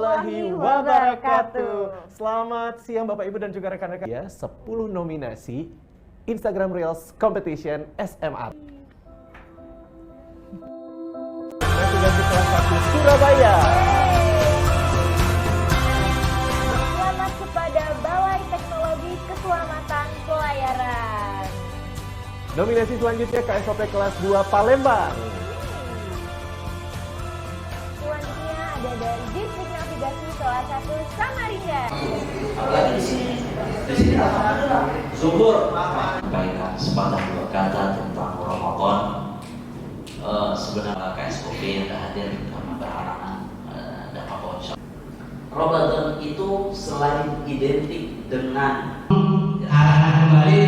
warahmatullahi wabarakatuh. Selamat siang Bapak Ibu dan juga rekan-rekan. Ya, 10 nominasi Instagram Reels Competition SMR. Investigasi kelas 1 Surabaya. Selamat kepada Balai Teknologi Keselamatan Pelayaran. Nominasi selanjutnya KSOP kelas 2 Palembang. Selanjutnya ada dari Distrik Navigasi kelas 1 Samarinda. Apalagi di sini adalah zuhur. Baikkan sepatah dua kata tentang Ramadan. Sebenarnya KSOP yang hadir karena berhalangan dan apa Ramadan itu selain identik dengan kembali